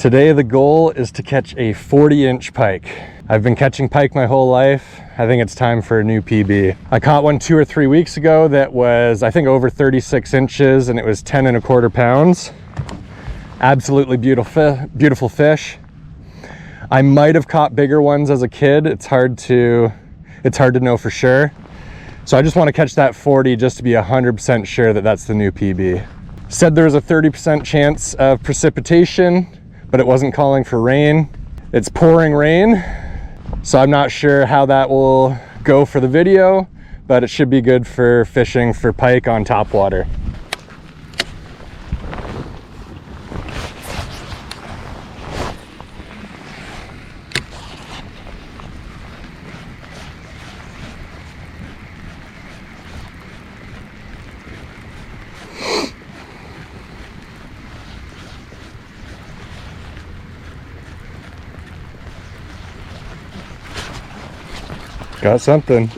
Today the goal is to catch a 40-inch pike. I've been catching pike my whole life. I think it's time for a new PB. I caught one 2 or 3 weeks ago that was, I think, over 36 inches, and it was 10 1/4 pounds. Absolutely beautiful fish. I might have caught bigger ones as a kid. It's hard to know for sure. So I just want to catch that 40 just to be 100% sure that that's the new PB. Said there was a 30% chance of precipitation, but it wasn't calling for rain. It's pouring rain, so I'm not sure how that will go for the video, but it should be good for fishing for pike on top water. Got something.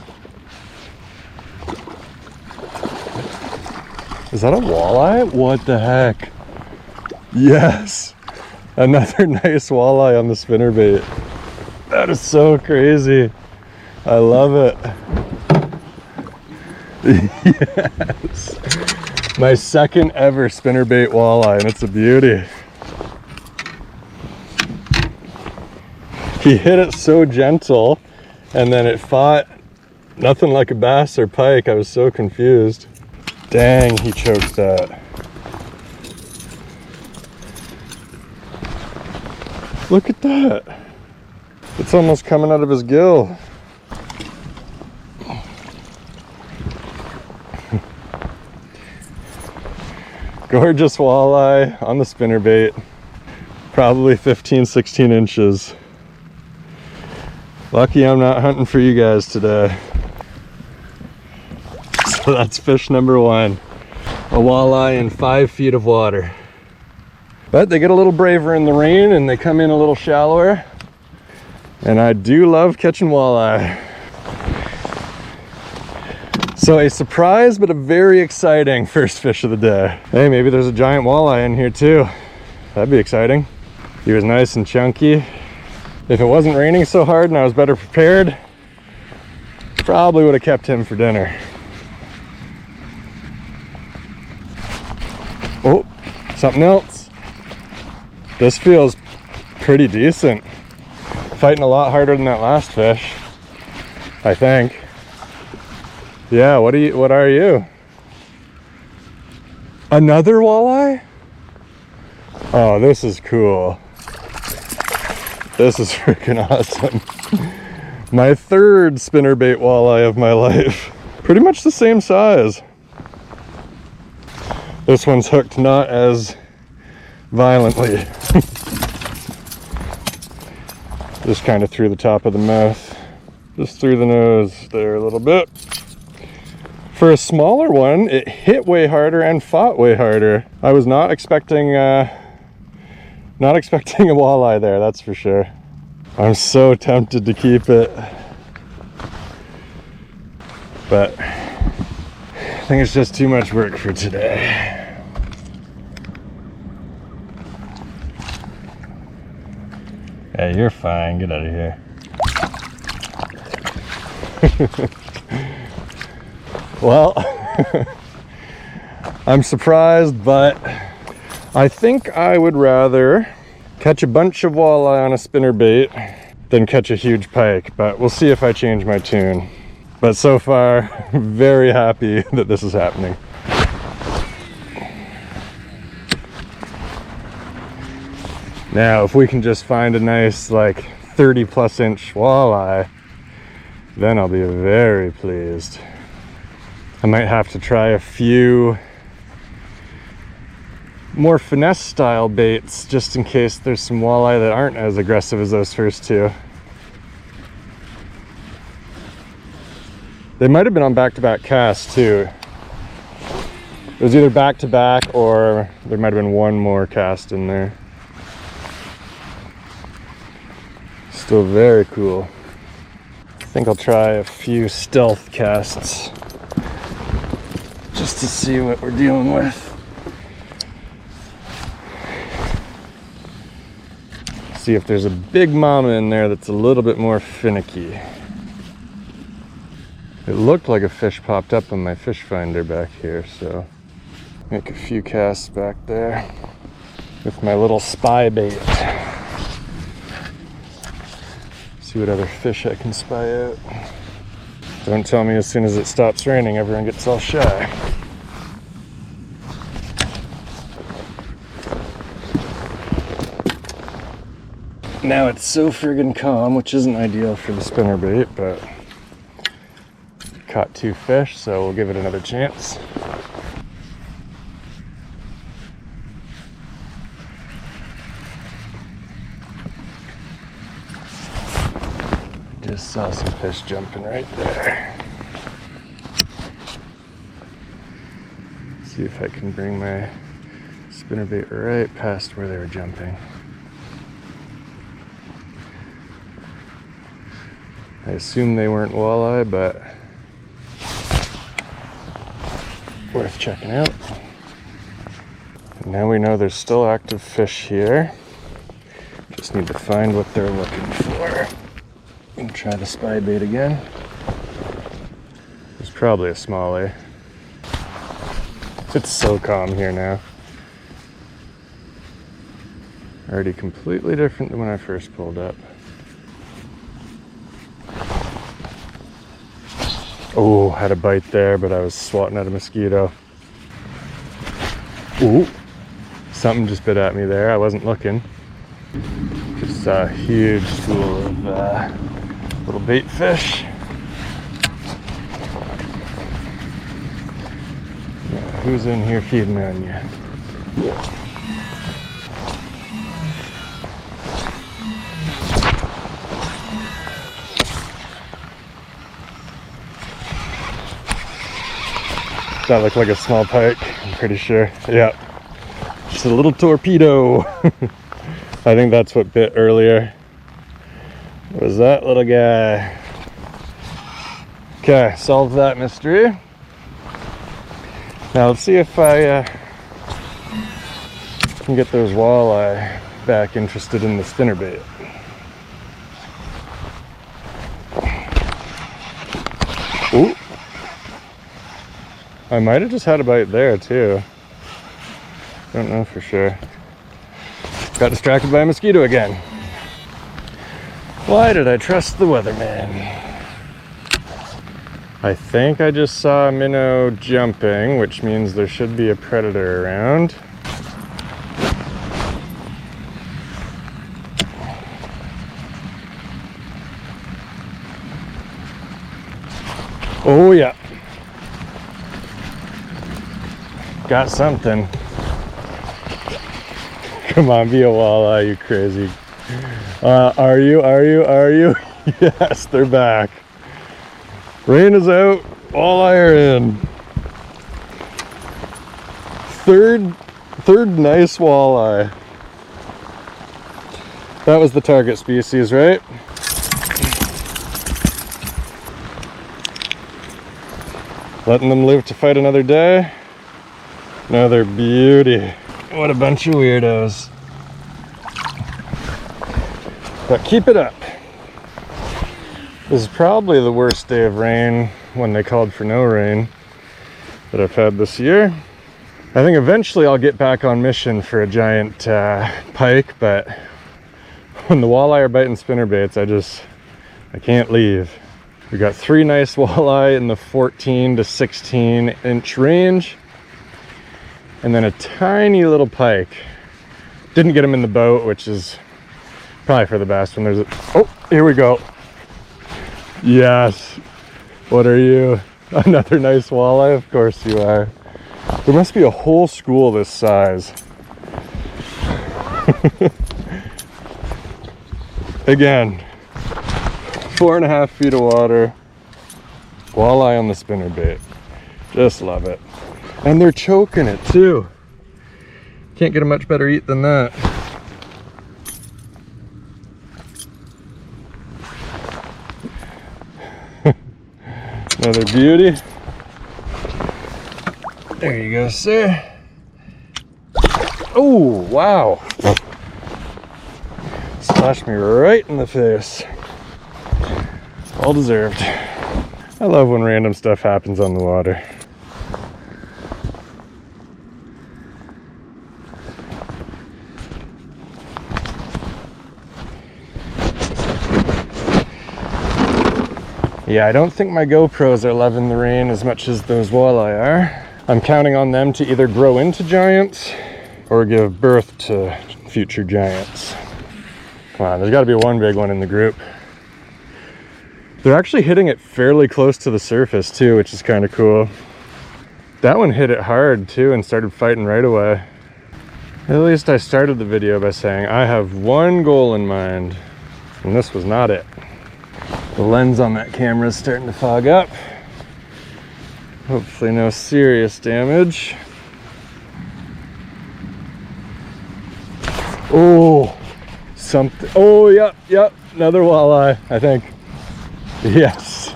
Is that a walleye? What the heck? Yes! Another nice walleye on the spinnerbait. That is so crazy. I love it. Yes! My second ever spinnerbait walleye, and it's a beauty. He hit it so gentle, and then it fought nothing like a bass or pike. I was so confused. Dang, he choked that. Look at that. It's almost coming out of his gill. Gorgeous walleye on the spinnerbait. Probably 15, 16 inches. Lucky I'm not hunting for you guys today. So that's fish number one. A walleye in 5 feet of water. But they get a little braver in the rain and they come in a little shallower. And I do love catching walleye. So a surprise, but a very exciting first fish of the day. Hey, maybe there's a giant walleye in here too. That'd be exciting. He was nice and chunky. If it wasn't raining so hard and I was better prepared, probably would have kept him for dinner. Oh, something else. This feels pretty decent. Fighting a lot harder than that last fish, I think. Yeah, what are you? Another walleye? Oh, this is cool. This is freaking awesome. My third spinnerbait walleye of my life. Pretty much the same size. This one's hooked not as violently. Just kind of through the top of the mouth. Just through the nose there a little bit. For a smaller one, it hit way harder and fought way harder. I was not expecting a walleye there, that's for sure. I'm so tempted to keep it, but I think it's just too much work for today. Yeah, you're fine, get out of here. Well, I'm surprised, but I think I would rather catch a bunch of walleye on a spinnerbait than catch a huge pike, but we'll see if I change my tune. But so far, very happy that this is happening. Now, if we can just find a nice, like, 30+ inch walleye, then I'll be very pleased. I might have to try a few more finesse style baits just in case there's some walleye that aren't as aggressive as those first two. They might have been on back-to-back casts too. It was either back-to-back or there might have been one more cast in there. Still very cool. I think I'll try a few stealth casts just to see what we're dealing with. See if there's a big mama in there that's a little bit more finicky. It looked like a fish popped up on my fish finder back here, so make a few casts back there with my little spy bait. See what other fish I can spy out. Don't tell me as soon as it stops raining, everyone gets all shy. Now it's so friggin' calm, which isn't ideal for the spinnerbait, but caught 2 fish, so we'll give it another chance. Just saw some fish jumping right there. See if I can bring my spinnerbait right past where they were jumping. I assume they weren't walleye, but worth checking out. And now we know there's still active fish here. Just need to find what they're looking for. And try the spy bait again. It's probably a smallie. It's so calm here now. Already completely different than when I first pulled up. Oh, had a bite there, but I was swatting at a mosquito. Ooh, something just bit at me there. I wasn't looking. Just saw a huge school of little bait fish. Yeah, who's in here feeding on you? That looked like a small pike, I'm pretty sure. Yeah, just a little torpedo. I think that's what bit earlier. Was that little guy. Okay, solved that mystery. Now let's see if I can get those walleye back interested in the spinnerbait. Ooh. I might have just had a bite there too. Don't know for sure. Got distracted by a mosquito again. Why did I trust the weatherman? I think I just saw a minnow jumping, which means there should be a predator around. Oh yeah. Got something. Come on, be a walleye, you crazy. Are you? Yes, they're back. Rain is out, walleye are in. Third nice walleye. That was the target species, right? Letting them live to fight another day. Another beauty. What a bunch of weirdos. But keep it up. This is probably the worst day of rain when they called for no rain that I've had this year. I think eventually I'll get back on mission for a giant pike, but when the walleye are biting spinnerbaits, I can't leave. We got 3 nice walleye in the 14 to 16 inch range. And then a tiny little pike. Didn't get him in the boat, which is probably for the best when there's a... Oh, here we go. Yes. What are you? Another nice walleye? Of course you are. There must be a whole school this size. Again, 4.5 feet of water. Walleye on the spinnerbait. Just love it. And they're choking it too. Can't get a much better eat than that. Another beauty. There you go, sir. Oh, wow. Splashed me right in the face. All deserved. I love when random stuff happens on the water. Yeah, I don't think my GoPros are loving the rain as much as those walleye are. I'm counting on them to either grow into giants or give birth to future giants. Come on, there's got to be one big one in the group. They're actually hitting it fairly close to the surface too, which is kind of cool. That one hit it hard too and started fighting right away. At least I started the video by saying I have one goal in mind, and this was not it. The lens on that camera is starting to fog up. Hopefully no serious damage. Oh, something. Oh, yep, another walleye, I think. Yes.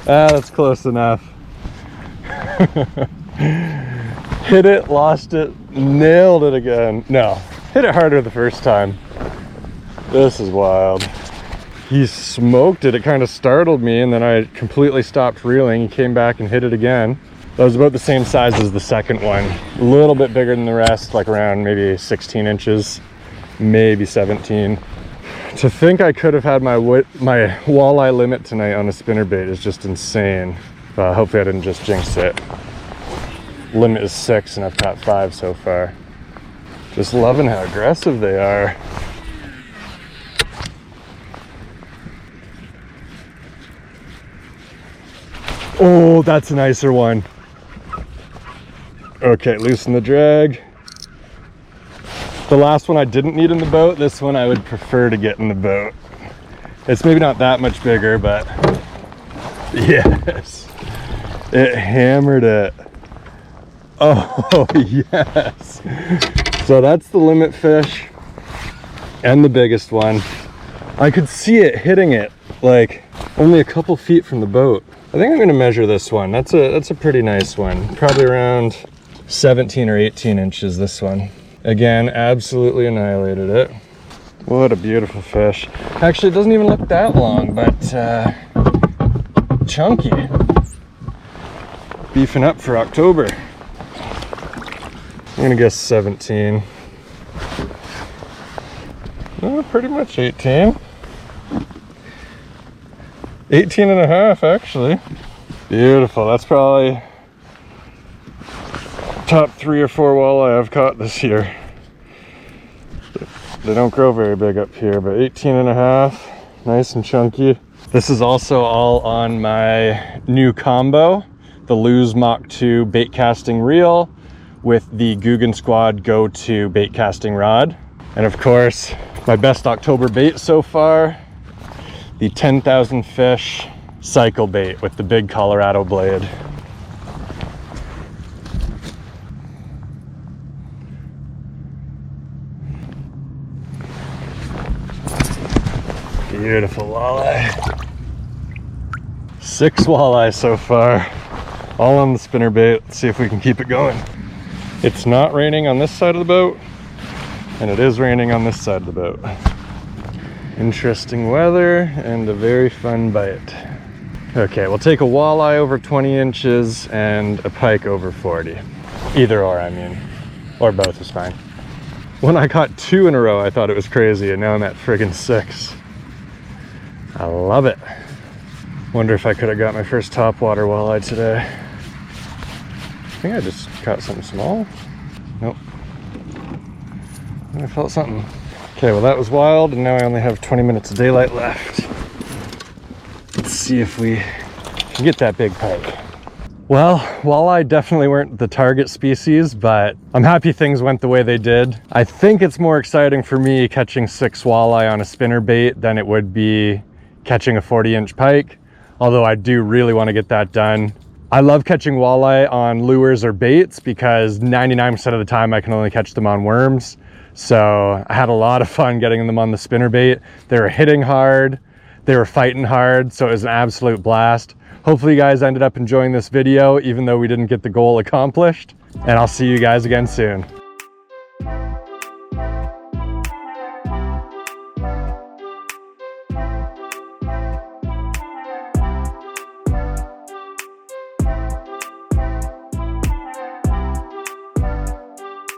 That's close enough. Hit it, lost it, nailed it again. No, hit it harder the first time. This is wild. He smoked it. It kind of startled me, and then I completely stopped reeling. He came back and hit it again. That was about the same size as the second one. A little bit bigger than the rest, like around maybe 16 inches, maybe 17. To think I could have had my walleye limit tonight on a spinnerbait is just insane. Hopefully I didn't just jinx it. Limit is 6 and I've caught 5 so far. Just loving how aggressive they are. Oh, that's a nicer one. Okay, loosen the drag. The last one I didn't need in the boat. This one I would prefer to get in the boat. It's maybe not that much bigger, but yes, it hammered it. Oh, yes. So that's the limit fish and the biggest one. I could see it hitting it like only a couple feet from the boat. I think I'm gonna measure this one. That's a pretty nice one. Probably around 17 or 18 inches, this one. Again, absolutely annihilated it. What a beautiful fish. Actually, it doesn't even look that long, but chunky. Beefing up for October. I'm gonna guess 17. Oh, pretty much 18. 18 and a half, actually. Beautiful. That's probably top 3 or 4 walleye I've caught this year. They don't grow very big up here, but 18 and a half, nice and chunky. This is also all on my new combo, the Lose Mach 2 bait casting reel with the Guggen Squad Go-To bait casting rod. And of course, my best October bait so far, the 10,000 fish Cyclebait with the big Colorado blade. Beautiful walleye. 6 walleye so far, all on the spinnerbait. Let's see if we can keep it going. It's not raining on this side of the boat, and it is raining on this side of the boat. Interesting weather and a very fun bite. Okay, we'll take a walleye over 20 inches and a pike over 40. Either or, I mean. Or both is fine. When I caught 2 in a row, I thought it was crazy, and now I'm at friggin' 6. I love it. Wonder if I could have got my first topwater walleye today. I think I just caught something small. Nope. I felt something. Okay, well that was wild, and now I only have 20 minutes of daylight left. Let's see if we can get that big pike. Well, walleye definitely weren't the target species, but I'm happy things went the way they did. I think it's more exciting for me catching 6 walleye on a spinnerbait than it would be catching a 40-inch pike, although I do really want to get that done. I love catching walleye on lures or baits because 99% of the time I can only catch them on worms. So I had a lot of fun getting them on the spinnerbait. They were hitting hard, they were fighting hard, so it was an absolute blast. Hopefully you guys ended up enjoying this video, even though we didn't get the goal accomplished. And I'll see you guys again soon.